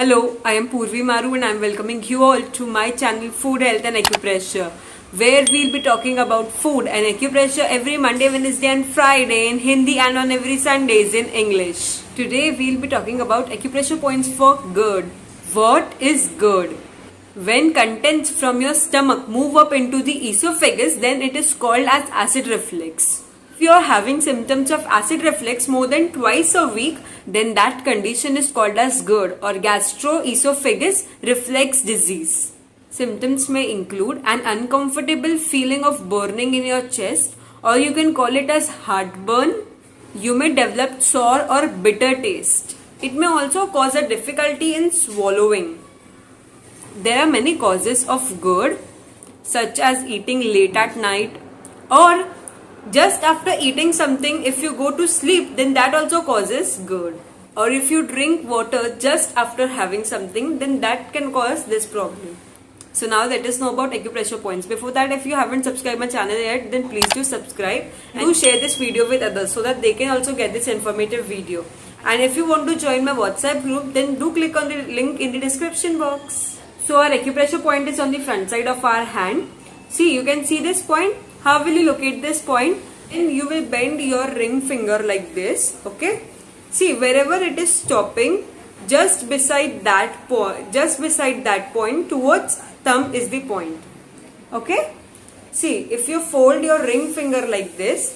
Hello, I am Purvi Maru and I am welcoming you all to my channel Food, Health and Acupressure, where we'll be talking about food and acupressure every Monday, Wednesday and Friday in Hindi and on every Sundays in English. Today we'll be talking about acupressure points for GERD. What is GERD? When contents from your stomach move up into the esophagus, then it is called as acid reflux. If you are having symptoms of acid reflux more than twice a week, then that condition is called as GERD or gastroesophagus reflux disease. Symptoms may include an uncomfortable feeling of burning in your chest, or you can call it as heartburn. You may develop sour or bitter taste. It may also cause a difficulty in swallowing. There are many causes of GERD, such as eating late at night or just after eating something. If you go to sleep, then that also causes GERD. Or if you drink water just after having something, then that can cause this problem. So now let us know about acupressure points. Before that, if you haven't subscribed my channel yet, then please do subscribe and do share this video with others so that they can also get this informative video. And if you want to join my WhatsApp group, then do click on the link in the description box. So our acupressure point is on the front side of our hand. See, you can see this point. How will you locate this point? And you will bend your ring finger like this, okay? See, wherever it is stopping, just beside that point towards thumb is the point, okay? See, if you fold your ring finger like this,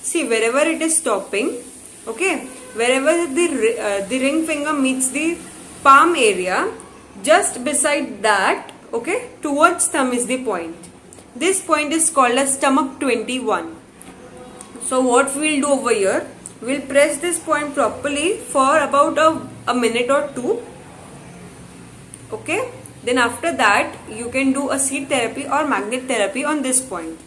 see wherever it is stopping, okay? Wherever the ring finger meets the palm area, just beside that, okay, towards thumb is the point. This point is called as stomach 21. So what we'll do over here, we'll press this point properly for about a minute or two. Okay. Then after that, you can do a seed therapy or magnet therapy on this point.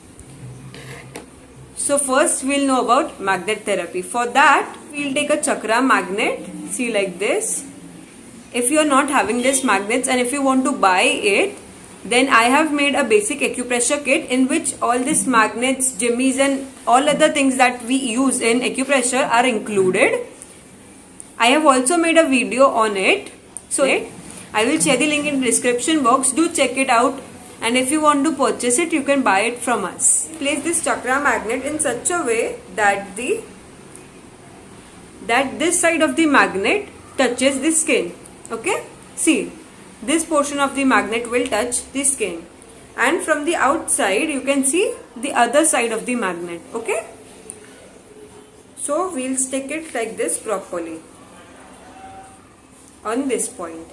So first we'll know about magnet therapy. For that, we'll take a chakra magnet. See, like this. If you are not having this magnets and if you want to buy it, then I have made a basic acupressure kit in which all these magnets, jimmies and all other things that we use in acupressure are included. I have also made a video on it. So I will share the link in the description box. Do check it out. And if you want to purchase it, you can buy it from us. Place this chakra magnet in such a way that this side of the magnet touches the skin. Okay? See. This portion of the magnet will touch the skin, and from the outside you can see the other side of the magnet. Okay, so we'll stick it like this properly on this point.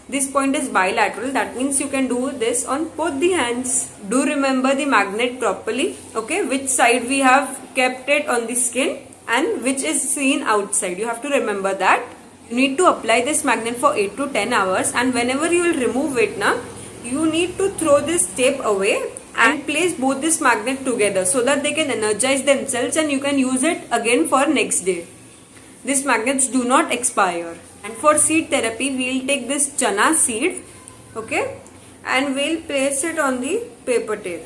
This point is bilateral, that means you can do this on both the hands. Do remember the magnet properly, okay, which side we have kept it on the skin and which is seen outside. You have to remember that. You need to apply this magnet for 8 to 10 hours, and whenever you will remove it now, you need to throw this tape away and place both this magnet together so that they can energize themselves and you can use it again for next day. These magnets do not expire. And for seed therapy, we will take this chana seed, okay, and we will place it on the paper tape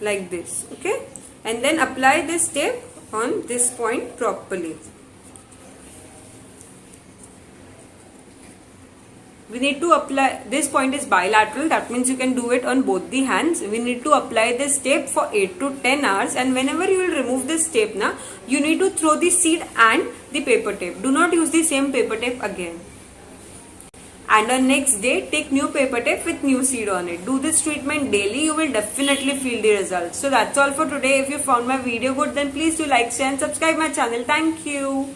like this, okay, and then apply this tape on this point properly. We need to apply, this point is bilateral, that means you can do it on both the hands. We need to apply this tape for 8 to 10 hours, and whenever you will remove this tape now, you need to throw the seed and the paper tape. Do not use the same paper tape again. And on next day, take new paper tape with new seed on it. Do this treatment daily, you will definitely feel the results. So that's all for today. If you found my video good, then please do like, share and subscribe my channel. Thank you.